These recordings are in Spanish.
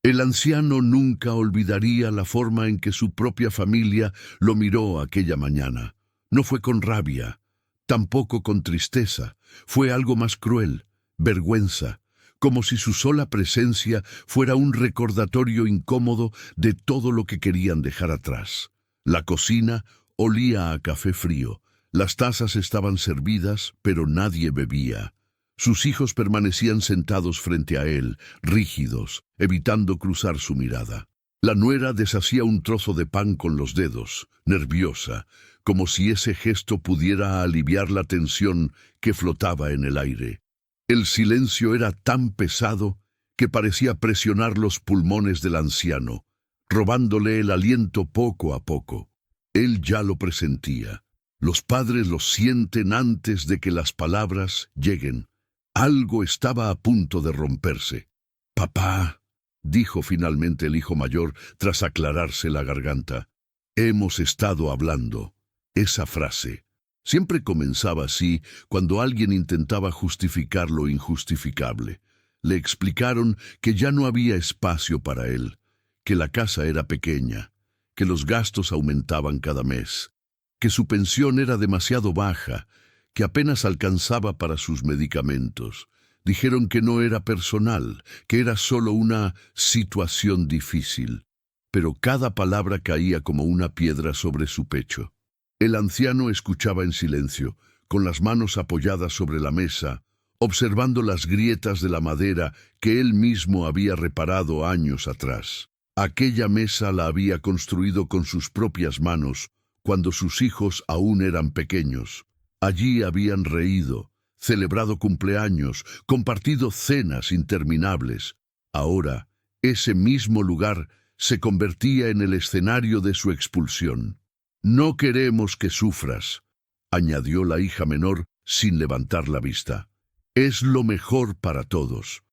El anciano nunca olvidaría la forma en que su propia familia lo miró aquella mañana. No fue con rabia, tampoco con tristeza, fue algo más cruel, vergüenza, como si su sola presencia fuera un recordatorio incómodo de todo lo que querían dejar atrás. La cocina olía a café frío, las tazas estaban servidas, pero nadie bebía. Sus hijos permanecían sentados frente a él, rígidos, evitando cruzar su mirada. La nuera deshacía un trozo de pan con los dedos, nerviosa, como si ese gesto pudiera aliviar la tensión que flotaba en el aire. El silencio era tan pesado que parecía presionar los pulmones del anciano, robándole el aliento poco a poco. Él ya lo presentía. Los padres lo sienten antes de que las palabras lleguen. Algo estaba a punto de romperse. «Papá», dijo finalmente el hijo mayor tras aclararse la garganta, «hemos estado hablando». Esa frase siempre comenzaba así cuando alguien intentaba justificar lo injustificable. Le explicaron que ya no había espacio para él, que la casa era pequeña, que los gastos aumentaban cada mes, que su pensión era demasiado baja, que apenas alcanzaba para sus medicamentos. Dijeron que no era personal, que era solo una situación difícil. Pero cada palabra caía como una piedra sobre su pecho. El anciano escuchaba en silencio, con las manos apoyadas sobre la mesa, observando las grietas de la madera que él mismo había reparado años atrás. Aquella mesa la había construido con sus propias manos, cuando sus hijos aún eran pequeños. Allí habían reído, celebrado cumpleaños, compartido cenas interminables. Ahora, ese mismo lugar se convertía en el escenario de su expulsión. «No queremos que sufras», añadió la hija menor sin levantar la vista. «Es lo mejor para todos,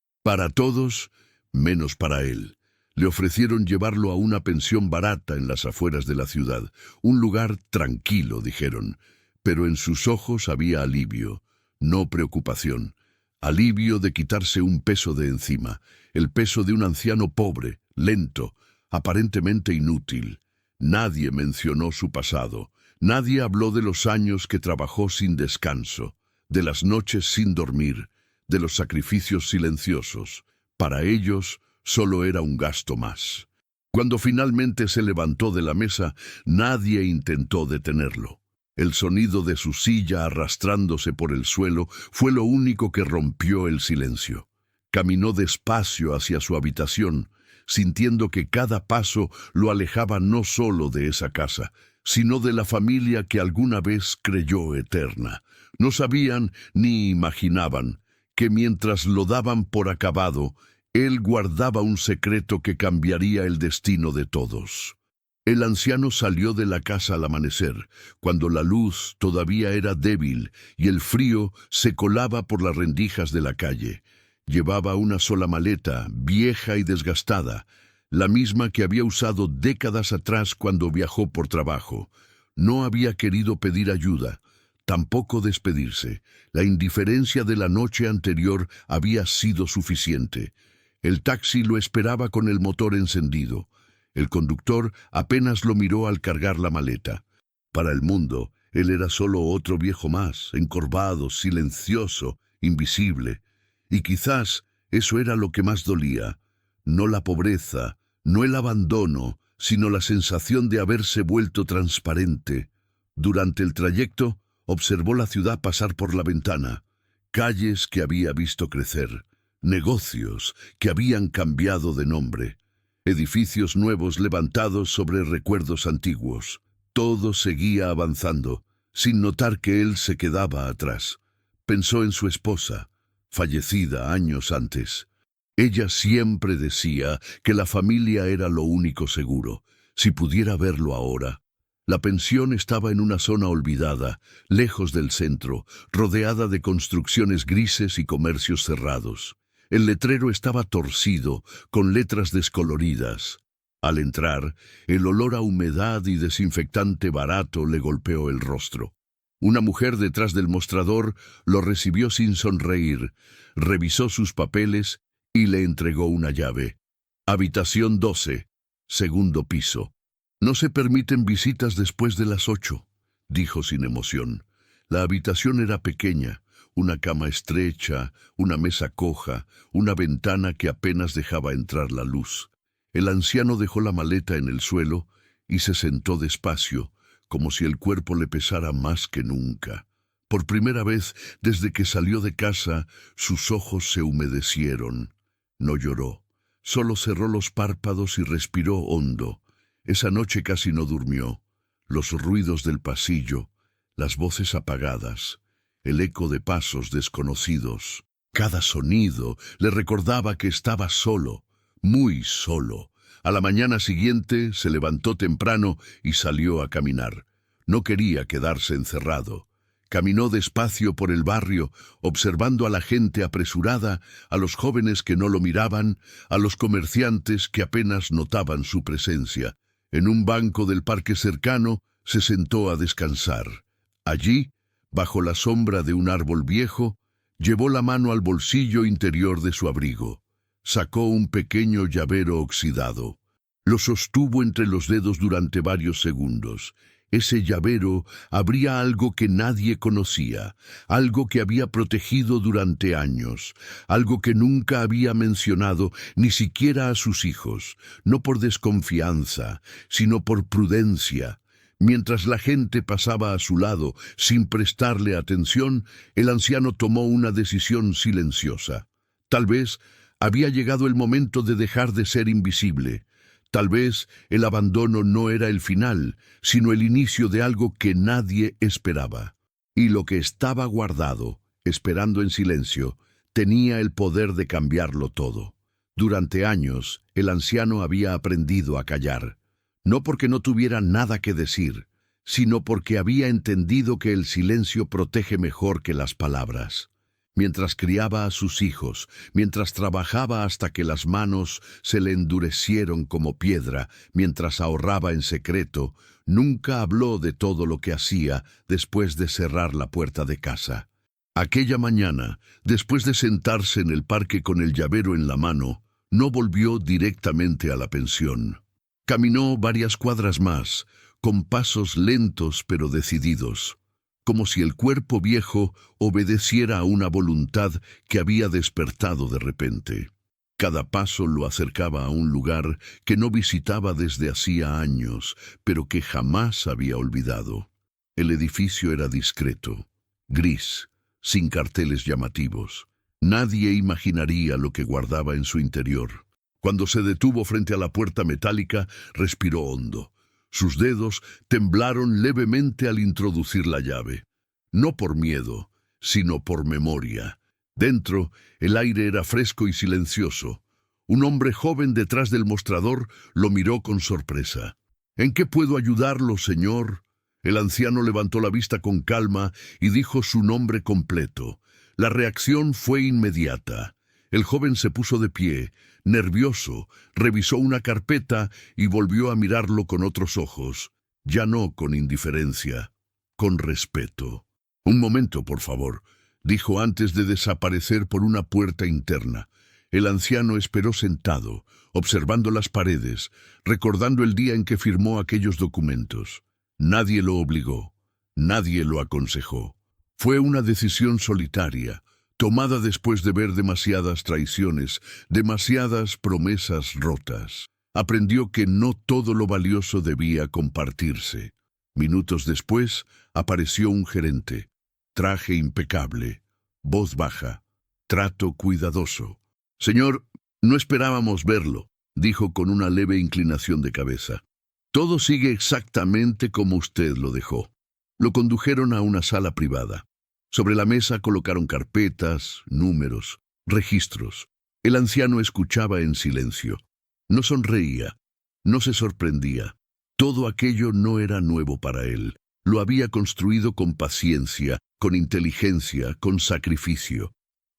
menos para él». Le ofrecieron llevarlo a una pensión barata en las afueras de la ciudad, un lugar tranquilo, dijeron, pero en sus ojos había alivio, no preocupación, alivio de quitarse un peso de encima, el peso de un anciano pobre, lento, aparentemente inútil. Nadie mencionó su pasado, nadie habló de los años que trabajó sin descanso, de las noches sin dormir, de los sacrificios silenciosos. Para ellos, solo era un gasto más. Cuando finalmente se levantó de la mesa, nadie intentó detenerlo. El sonido de su silla arrastrándose por el suelo fue lo único que rompió el silencio. Caminó despacio hacia su habitación, sintiendo que cada paso lo alejaba no solo de esa casa, sino de la familia que alguna vez creyó eterna. No sabían ni imaginaban que mientras lo daban por acabado, él guardaba un secreto que cambiaría el destino de todos. El anciano salió de la casa al amanecer, cuando la luz todavía era débil y el frío se colaba por las rendijas de la calle. Llevaba una sola maleta, vieja y desgastada, la misma que había usado décadas atrás cuando viajó por trabajo. No había querido pedir ayuda, tampoco despedirse. La indiferencia de la noche anterior había sido suficiente. El taxi lo esperaba con el motor encendido. El conductor apenas lo miró al cargar la maleta. Para el mundo, él era solo otro viejo más, encorvado, silencioso, invisible. Y quizás eso era lo que más dolía. No la pobreza, no el abandono, sino la sensación de haberse vuelto transparente. Durante el trayecto, observó la ciudad pasar por la ventana, calles que había visto crecer, negocios que habían cambiado de nombre, edificios nuevos levantados sobre recuerdos antiguos. Todo seguía avanzando, sin notar que él se quedaba atrás. Pensó en su esposa, fallecida años antes. Ella siempre decía que la familia era lo único seguro. Si pudiera verlo ahora. La pensión estaba en una zona olvidada, lejos del centro, rodeada de construcciones grises y comercios cerrados. El letrero estaba torcido, con letras descoloridas. Al entrar, el olor a humedad y desinfectante barato le golpeó el rostro. Una mujer detrás del mostrador lo recibió sin sonreír, revisó sus papeles y le entregó una llave. Habitación 12, segundo piso. No se permiten visitas después de las 8, dijo sin emoción. La habitación era pequeña, una cama estrecha, una mesa coja, una ventana que apenas dejaba entrar la luz. El anciano dejó la maleta en el suelo y se sentó despacio, como si el cuerpo le pesara más que nunca. Por primera vez desde que salió de casa, sus ojos se humedecieron. No lloró, solo cerró los párpados y respiró hondo. Esa noche casi no durmió. Los ruidos del pasillo, las voces apagadas, el eco de pasos desconocidos. Cada sonido le recordaba que estaba solo, muy solo. A la mañana siguiente se levantó temprano y salió a caminar. No quería quedarse encerrado. Caminó despacio por el barrio, observando a la gente apresurada, a los jóvenes que no lo miraban, a los comerciantes que apenas notaban su presencia. En un banco del parque cercano se sentó a descansar. Allí, bajo la sombra de un árbol viejo, llevó la mano al bolsillo interior de su abrigo. Sacó un pequeño llavero oxidado. Lo sostuvo entre los dedos durante varios segundos. Ese llavero abría algo que nadie conocía, algo que había protegido durante años, algo que nunca había mencionado ni siquiera a sus hijos, no por desconfianza, sino por prudencia. Mientras la gente pasaba a su lado sin prestarle atención, el anciano tomó una decisión silenciosa. Tal vez había llegado el momento de dejar de ser invisible. Tal vez el abandono no era el final, sino el inicio de algo que nadie esperaba. Y lo que estaba guardado, esperando en silencio, tenía el poder de cambiarlo todo. Durante años, el anciano había aprendido a callar, no porque no tuviera nada que decir, sino porque había entendido que el silencio protege mejor que las palabras. Mientras criaba a sus hijos, mientras trabajaba hasta que las manos se le endurecieron como piedra, mientras ahorraba en secreto, nunca habló de todo lo que hacía después de cerrar la puerta de casa. Aquella mañana, después de sentarse en el parque con el llavero en la mano, no volvió directamente a la pensión. Caminó varias cuadras más, con pasos lentos pero decididos, como si el cuerpo viejo obedeciera a una voluntad que había despertado de repente. Cada paso lo acercaba a un lugar que no visitaba desde hacía años, pero que jamás había olvidado. El edificio era discreto, gris, sin carteles llamativos. Nadie imaginaría lo que guardaba en su interior. Cuando se detuvo frente a la puerta metálica, respiró hondo. Sus dedos temblaron levemente al introducir la llave. No por miedo, sino por memoria. Dentro, el aire era fresco y silencioso. Un hombre joven detrás del mostrador lo miró con sorpresa. «¿En qué puedo ayudarlo, señor?» El anciano levantó la vista con calma y dijo su nombre completo. La reacción fue inmediata. El joven se puso de pie, nervioso, revisó una carpeta y volvió a mirarlo con otros ojos. Ya no con indiferencia, con respeto. «Un momento, por favor», dijo antes de desaparecer por una puerta interna. El anciano esperó sentado, observando las paredes, recordando el día en que firmó aquellos documentos. Nadie lo obligó, nadie lo aconsejó. Fue una decisión solitaria, tomada después de ver demasiadas traiciones, demasiadas promesas rotas. Aprendió que no todo lo valioso debía compartirse. Minutos después, apareció un gerente. Traje impecable, voz baja, trato cuidadoso. «Señor, no esperábamos verlo», dijo con una leve inclinación de cabeza. «Todo sigue exactamente como usted lo dejó». Lo condujeron a una sala privada. Sobre la mesa colocaron carpetas, números, registros. El anciano escuchaba en silencio. No sonreía, no se sorprendía. Todo aquello no era nuevo para él. Lo había construido con paciencia, con inteligencia, con sacrificio.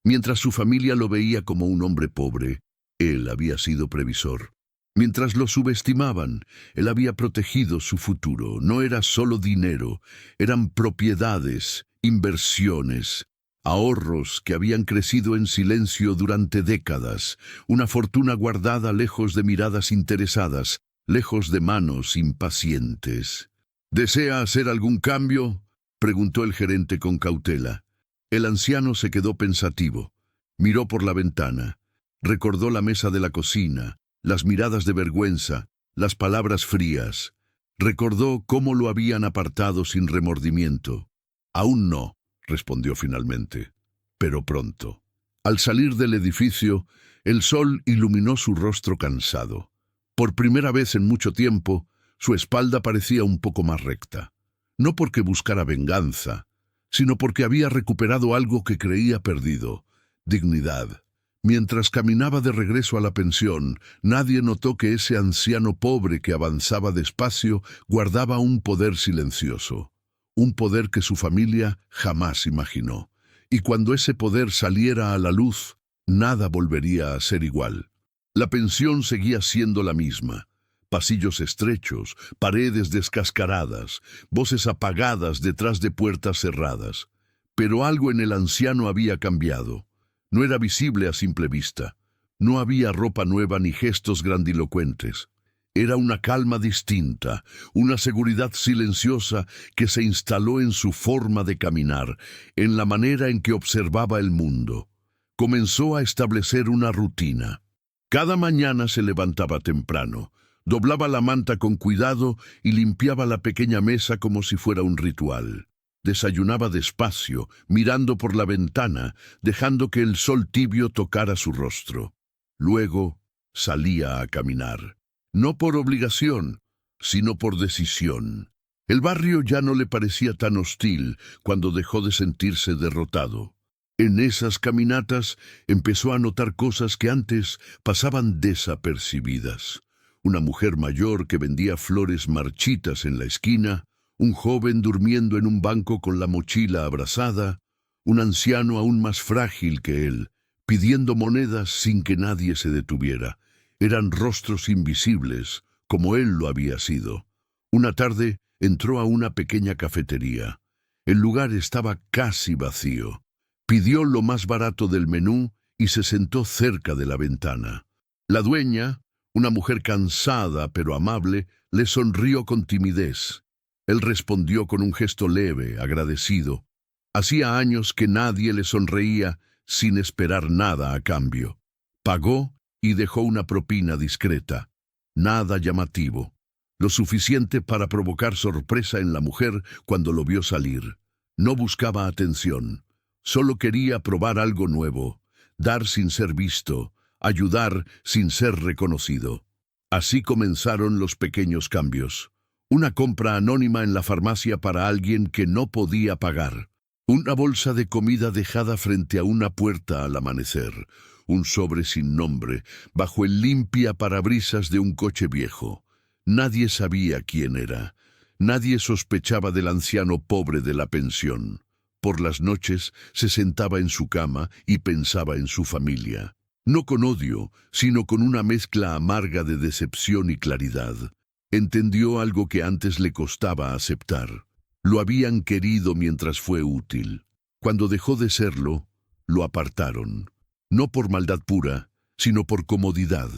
Mientras su familia lo veía como un hombre pobre, él había sido previsor. Mientras lo subestimaban, él había protegido su futuro. No era solo dinero, eran propiedades, inversiones. ahorros que habían crecido en silencio durante décadas, una fortuna guardada lejos de miradas interesadas, lejos de manos impacientes. ¿Desea hacer algún cambio?, preguntó el gerente con cautela. El anciano se quedó pensativo. Miró por la ventana. Recordó la mesa de la cocina, las miradas de vergüenza, las palabras frías. Recordó cómo lo habían apartado sin remordimiento. «Aún no», respondió finalmente, «pero pronto». Al salir del edificio, el sol iluminó su rostro cansado. Por primera vez en mucho tiempo, su espalda parecía un poco más recta. No porque buscara venganza, sino porque había recuperado algo que creía perdido: dignidad. Mientras caminaba de regreso a la pensión, nadie notó que ese anciano pobre que avanzaba despacio guardaba un poder silencioso, un poder que su familia jamás imaginó. Y cuando ese poder saliera a la luz, nada volvería a ser igual. La pensión seguía siendo la misma. Pasillos estrechos, paredes descascaradas, voces apagadas detrás de puertas cerradas. Pero algo en el anciano había cambiado. No era visible a simple vista. No había ropa nueva ni gestos grandilocuentes. Era una calma distinta, una seguridad silenciosa que se instaló en su forma de caminar, en la manera en que observaba el mundo. Comenzó a establecer una rutina. Cada mañana se levantaba temprano, doblaba la manta con cuidado y limpiaba la pequeña mesa como si fuera un ritual. Desayunaba despacio, mirando por la ventana, dejando que el sol tibio tocara su rostro. Luego salía a caminar. No por obligación, sino por decisión. El barrio ya no le parecía tan hostil cuando dejó de sentirse derrotado. En esas caminatas empezó a notar cosas que antes pasaban desapercibidas. Una mujer mayor que vendía flores marchitas en la esquina, un joven durmiendo en un banco con la mochila abrazada, un anciano aún más frágil que él, pidiendo monedas sin que nadie se detuviera. Eran rostros invisibles, como él lo había sido. Una tarde entró a una pequeña cafetería. El lugar estaba casi vacío. Pidió lo más barato del menú y se sentó cerca de la ventana. La dueña, una mujer cansada pero amable, le sonrió con timidez. Él respondió con un gesto leve, agradecido. Hacía años que nadie le sonreía sin esperar nada a cambio. Pagó y dejó una propina discreta. Nada llamativo. Lo suficiente para provocar sorpresa en la mujer cuando lo vio salir. No buscaba atención. Solo quería probar algo nuevo, dar sin ser visto, ayudar sin ser reconocido. Así comenzaron los pequeños cambios. Una compra anónima en la farmacia para alguien que no podía pagar. Una bolsa de comida dejada frente a una puerta al amanecer. Un sobre sin nombre, bajo el limpia parabrisas de un coche viejo. Nadie sabía quién era. Nadie sospechaba del anciano pobre de la pensión. Por las noches se sentaba en su cama y pensaba en su familia. No con odio, sino con una mezcla amarga de decepción y claridad. Entendió algo que antes le costaba aceptar. Lo habían querido mientras fue útil. Cuando dejó de serlo, lo apartaron. No por maldad pura, sino por comodidad.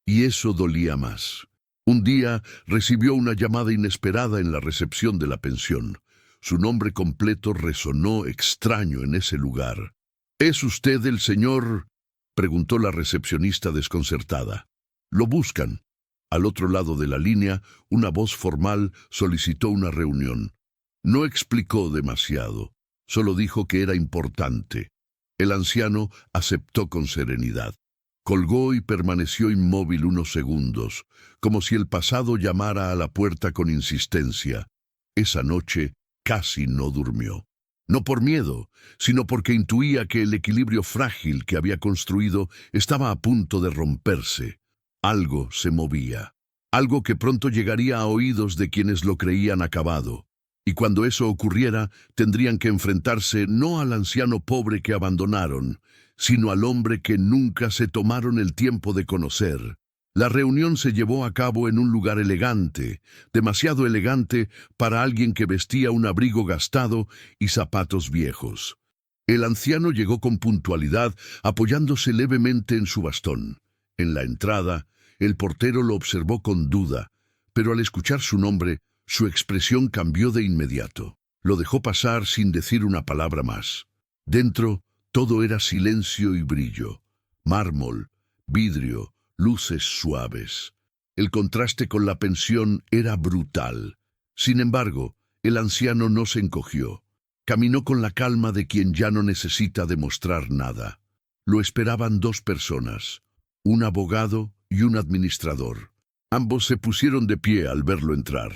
Y eso dolía más. Un día recibió una llamada inesperada en la recepción de la pensión. Su nombre completo resonó extraño en ese lugar. «¿Es usted el señor?», preguntó la recepcionista desconcertada. «Lo buscan». Al otro lado de la línea, una voz formal solicitó una reunión. No explicó demasiado, solo dijo que era importante. El anciano aceptó con serenidad. Colgó y permaneció inmóvil unos segundos, como si el pasado llamara a la puerta con insistencia. Esa noche casi no durmió. No por miedo, sino porque intuía que el equilibrio frágil que había construido estaba a punto de romperse. Algo se movía, algo que pronto llegaría a oídos de quienes lo creían acabado. Y cuando eso ocurriera, tendrían que enfrentarse no al anciano pobre que abandonaron, sino al hombre que nunca se tomaron el tiempo de conocer. La reunión se llevó a cabo en un lugar elegante, demasiado elegante para alguien que vestía un abrigo gastado y zapatos viejos. El anciano llegó con puntualidad, apoyándose levemente en su bastón. En la entrada, el portero lo observó con duda, pero al escuchar su nombre, su expresión cambió de inmediato. Lo dejó pasar sin decir una palabra más. Dentro, todo era silencio y brillo. Mármol, vidrio, luces suaves. El contraste con la pensión era brutal. Sin embargo, el anciano no se encogió. Caminó con la calma de quien ya no necesita demostrar nada. Lo esperaban dos personas, un abogado y un administrador. Ambos se pusieron de pie al verlo entrar.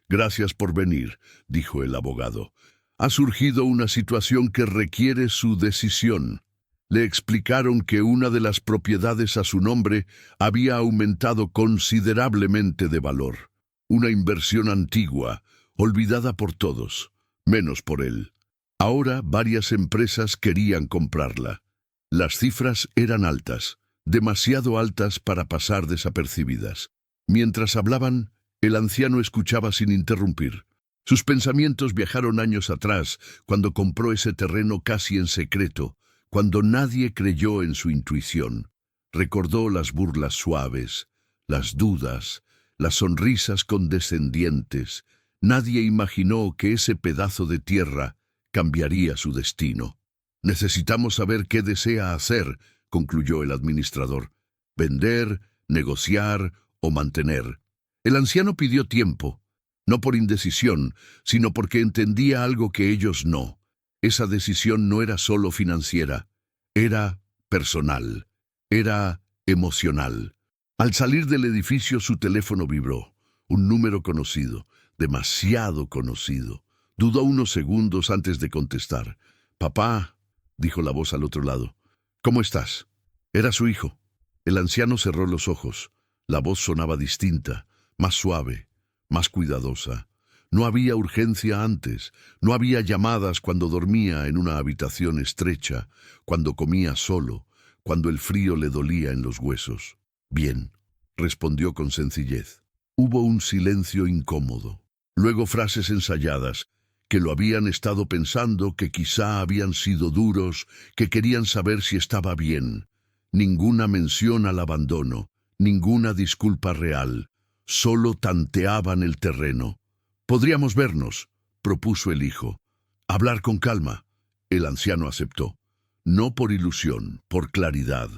«Gracias por venir», dijo el abogado. «Ha surgido una situación que requiere su decisión». Le explicaron que una de las propiedades a su nombre había aumentado considerablemente de valor. Una inversión antigua, olvidada por todos, menos por él. Ahora varias empresas querían comprarla. Las cifras eran altas, demasiado altas para pasar desapercibidas. Mientras hablaban, el anciano escuchaba sin interrumpir. Sus pensamientos viajaron años atrás, cuando compró ese terreno casi en secreto, cuando nadie creyó en su intuición. Recordó las burlas suaves, las dudas, las sonrisas condescendientes. Nadie imaginó que ese pedazo de tierra cambiaría su destino. «Necesitamos saber qué desea hacer», concluyó el administrador. «Vender, negociar o mantener». El anciano pidió tiempo, no por indecisión, sino porque entendía algo que ellos no. Esa decisión no era solo financiera, era personal, era emocional. Al salir del edificio su teléfono vibró. Un número conocido, demasiado conocido. Dudó unos segundos antes de contestar. «Papá», dijo la voz al otro lado. «¿Cómo estás?» Era su hijo. El anciano cerró los ojos. La voz sonaba distinta, más suave, más cuidadosa. No había urgencia antes, no había llamadas cuando dormía en una habitación estrecha, cuando comía solo, cuando el frío le dolía en los huesos. «Bien», respondió con sencillez. Hubo un silencio incómodo. Luego frases ensayadas, que lo habían estado pensando, que quizá habían sido duros, que querían saber si estaba bien. Ninguna mención al abandono, ninguna disculpa real. Solo tanteaban el terreno. «Podríamos vernos», propuso el hijo. «Hablar con calma». El anciano aceptó. No por ilusión, por claridad.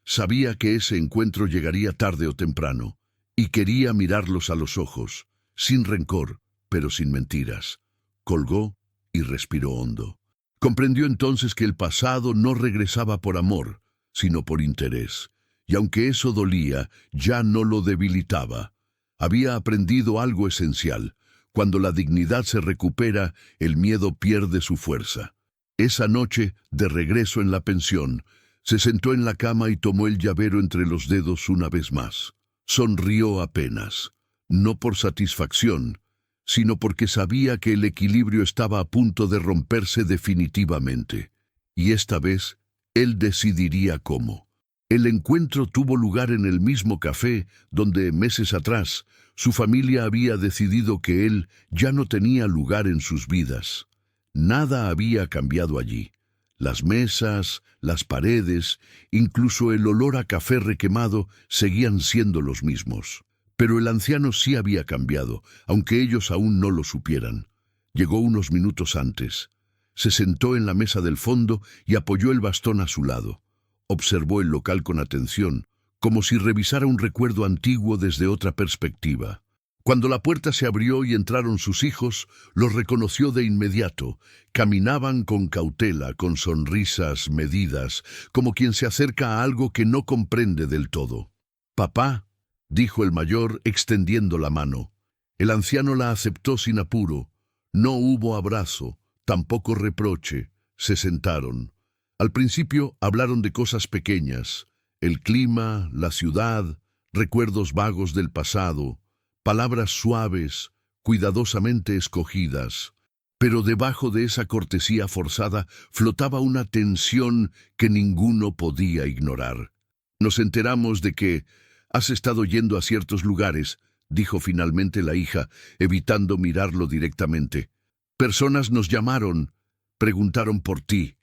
Sabía que ese encuentro llegaría tarde o temprano, y quería mirarlos a los ojos, sin rencor, pero sin mentiras. Colgó y respiró hondo. Comprendió entonces que el pasado no regresaba por amor, sino por interés, y aunque eso dolía, ya no lo debilitaba. Había aprendido algo esencial. Cuando la dignidad se recupera, el miedo pierde su fuerza. Esa noche, de regreso en la pensión, se sentó en la cama y tomó el llavero entre los dedos una vez más. Sonrió apenas, no por satisfacción, sino porque sabía que el equilibrio estaba a punto de romperse definitivamente. Y esta vez, él decidiría cómo. El encuentro tuvo lugar en el mismo café donde, meses atrás, su familia había decidido que él ya no tenía lugar en sus vidas. Nada había cambiado allí. Las mesas, las paredes, incluso el olor a café requemado seguían siendo los mismos. Pero el anciano sí había cambiado, aunque ellos aún no lo supieran. Llegó unos minutos antes. Se sentó en la mesa del fondo y apoyó el bastón a su lado. Observó el local con atención, como si revisara un recuerdo antiguo desde otra perspectiva. Cuando la puerta se abrió y entraron sus hijos, los reconoció de inmediato. Caminaban con cautela, con sonrisas medidas, como quien se acerca a algo que no comprende del todo. «Papá», dijo el mayor, extendiendo la mano. El anciano la aceptó sin apuro. No hubo abrazo, tampoco reproche. Se sentaron. Al principio hablaron de cosas pequeñas, el clima, la ciudad, recuerdos vagos del pasado, palabras suaves, cuidadosamente escogidas. Pero debajo de esa cortesía forzada flotaba una tensión que ninguno podía ignorar. «Nos enteramos de que has estado yendo a ciertos lugares», dijo finalmente la hija, evitando mirarlo directamente. «Personas nos llamaron, preguntaron por ti».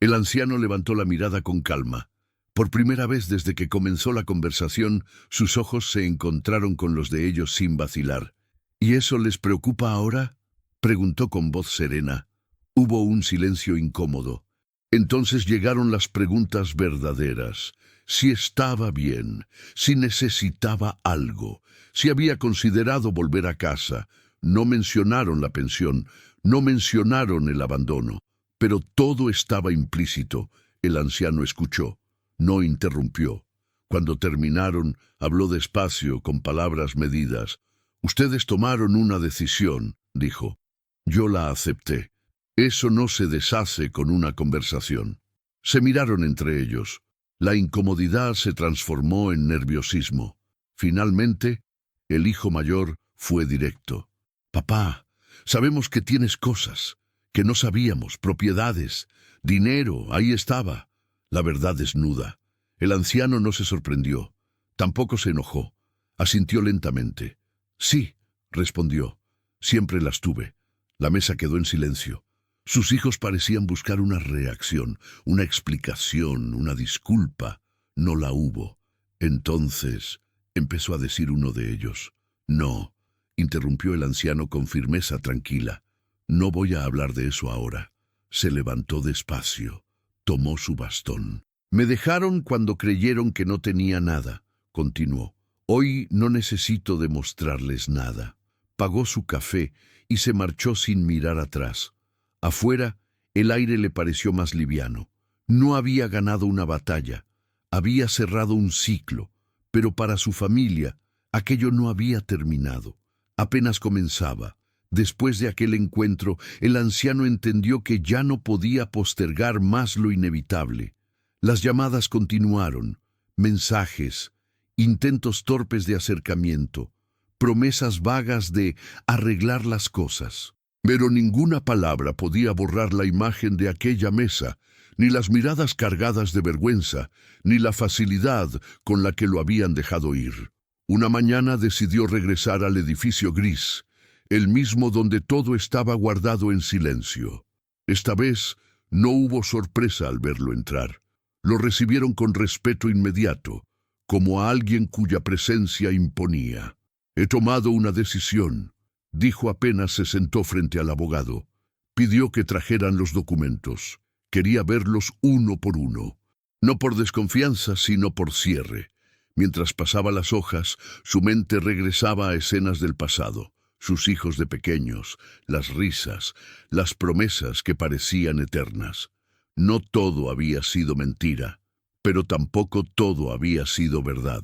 El anciano levantó la mirada con calma. Por primera vez desde que comenzó la conversación, sus ojos se encontraron con los de ellos sin vacilar. ¿Y eso les preocupa ahora?, preguntó con voz serena. Hubo un silencio incómodo. Entonces llegaron las preguntas verdaderas. Si estaba bien, si necesitaba algo, si había considerado volver a casa. No mencionaron la pensión, no mencionaron el abandono, pero todo estaba implícito. El anciano escuchó, no interrumpió. Cuando terminaron, habló despacio, con palabras medidas. Ustedes tomaron una decisión, dijo. Yo la acepté. Eso no se deshace con una conversación. Se miraron entre ellos. La incomodidad se transformó en nerviosismo. Finalmente, el hijo mayor fue directo. Papá, sabemos que tienes cosas, que no sabíamos, propiedades, dinero, ahí estaba. La verdad desnuda. El anciano no se sorprendió. Tampoco se enojó. Asintió lentamente. Sí, respondió. Siempre las tuve. La mesa quedó en silencio. Sus hijos parecían buscar una reacción, una explicación, una disculpa. No la hubo. Entonces, empezó a decir uno de ellos. No, interrumpió el anciano con firmeza tranquila. No voy a hablar de eso ahora. Se levantó despacio. Tomó su bastón. Me dejaron cuando creyeron que no tenía nada, continuó. Hoy no necesito demostrarles nada. Pagó su café y se marchó sin mirar atrás. Afuera, el aire le pareció más liviano. No había ganado una batalla, había cerrado un ciclo, pero para su familia, aquello no había terminado. Apenas comenzaba. Después de aquel encuentro, el anciano entendió que ya no podía postergar más lo inevitable. Las llamadas continuaron, mensajes, intentos torpes de acercamiento, promesas vagas de arreglar las cosas. Pero ninguna palabra podía borrar la imagen de aquella mesa, ni las miradas cargadas de vergüenza, ni la facilidad con la que lo habían dejado ir. Una mañana decidió regresar al edificio gris, el mismo donde todo estaba guardado en silencio. Esta vez no hubo sorpresa al verlo entrar. Lo recibieron con respeto inmediato, como a alguien cuya presencia imponía. He tomado una decisión, dijo apenas se sentó frente al abogado. Pidió que trajeran los documentos. Quería verlos uno por uno. No por desconfianza, sino por cierre. Mientras pasaba las hojas, su mente regresaba a escenas del pasado. Sus hijos de pequeños, las risas, las promesas que parecían eternas. No todo había sido mentira, pero tampoco todo había sido verdad.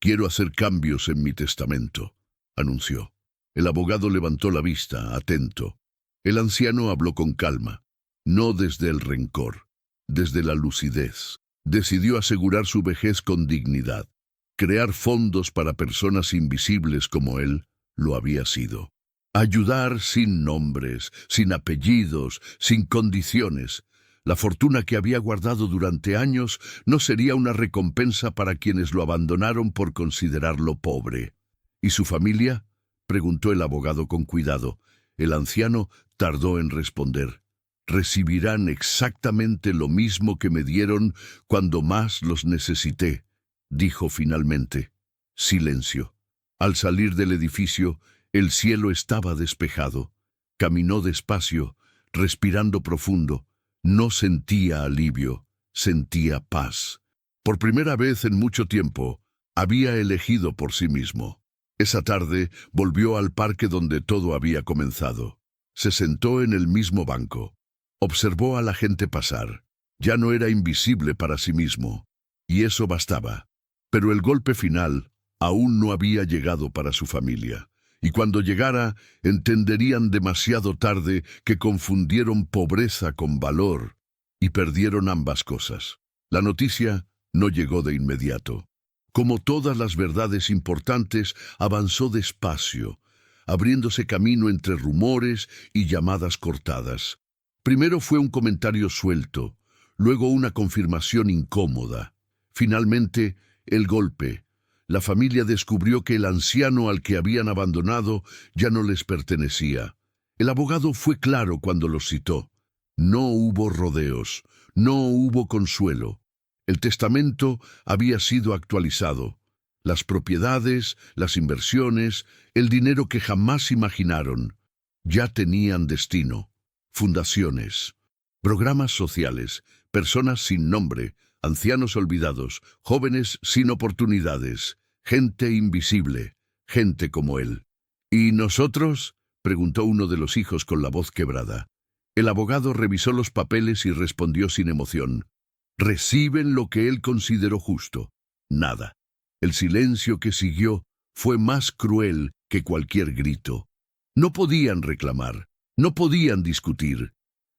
Quiero hacer cambios en mi testamento, anunció. El abogado levantó la vista, atento. El anciano habló con calma, no desde el rencor, desde la lucidez. Decidió asegurar su vejez con dignidad. Crear fondos para personas invisibles como él lo había sido. Ayudar sin nombres, sin apellidos, sin condiciones. La fortuna que había guardado durante años no sería una recompensa para quienes lo abandonaron por considerarlo pobre. ¿Y su familia?, preguntó el abogado con cuidado. El anciano tardó en responder. Recibirán exactamente lo mismo que me dieron cuando más los necesité, dijo finalmente. Silencio. Al salir del edificio, el cielo estaba despejado. Caminó despacio, respirando profundo. No sentía alivio, sentía paz. Por primera vez en mucho tiempo, había elegido por sí mismo. Esa tarde volvió al parque donde todo había comenzado. Se sentó en el mismo banco. Observó a la gente pasar. Ya no era invisible para sí mismo, y eso bastaba. Pero el golpe final aún no había llegado para su familia. Y cuando llegara, entenderían demasiado tarde que confundieron pobreza con valor y perdieron ambas cosas. La noticia no llegó de inmediato. Como todas las verdades importantes, avanzó despacio, abriéndose camino entre rumores y llamadas cortadas. Primero fue un comentario suelto, luego una confirmación incómoda. Finalmente, el golpe. La familia descubrió que el anciano al que habían abandonado ya no les pertenecía. El abogado fue claro cuando los citó. No hubo rodeos, No hubo consuelo. El testamento había sido actualizado. Las propiedades, las inversiones, el dinero que jamás imaginaron, ya tenían destino. Fundaciones, programas sociales, personas sin nombre, ancianos olvidados, jóvenes sin oportunidades, gente invisible, gente como él. ¿Y nosotros?, preguntó uno de los hijos con la voz quebrada. El abogado revisó los papeles y respondió sin emoción. Reciben lo que él consideró justo. Nada. El silencio que siguió fue más cruel que cualquier grito. No podían reclamar, no podían discutir.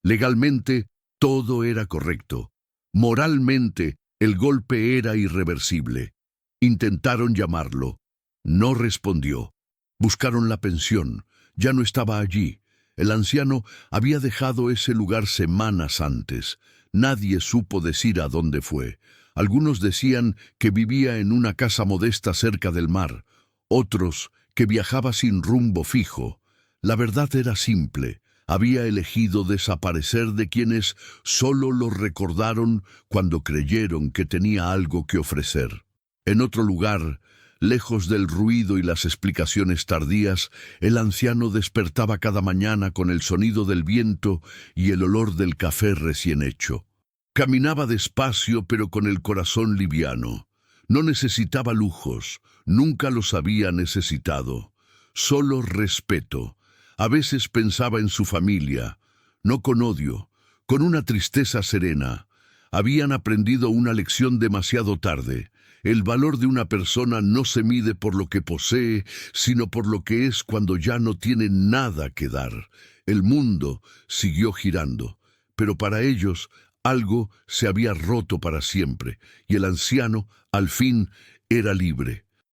Legalmente, todo era correcto. Moralmente, el golpe era irreversible. Intentaron llamarlo. No respondió. Buscaron la pensión. Ya no estaba allí. El anciano había dejado ese lugar semanas antes. Nadie supo decir a dónde fue. Algunos decían que vivía en una casa modesta cerca del mar. Otros que viajaba sin rumbo fijo. La verdad era simple. Había elegido desaparecer de quienes solo lo recordaron cuando creyeron que tenía algo que ofrecer. En otro lugar, lejos del ruido y las explicaciones tardías, el anciano despertaba cada mañana con el sonido del viento y el olor del café recién hecho. Caminaba despacio pero con el corazón liviano. No necesitaba lujos, nunca los había necesitado. Solo respeto. A veces pensaba en su familia, no con odio, con una tristeza serena. Habían aprendido una lección demasiado tarde. El valor de una persona no se mide por lo que posee, sino por lo que es cuando ya no tiene nada que dar. El mundo siguió girando, pero para ellos algo se había roto para siempre, y el anciano, al fin, era libre.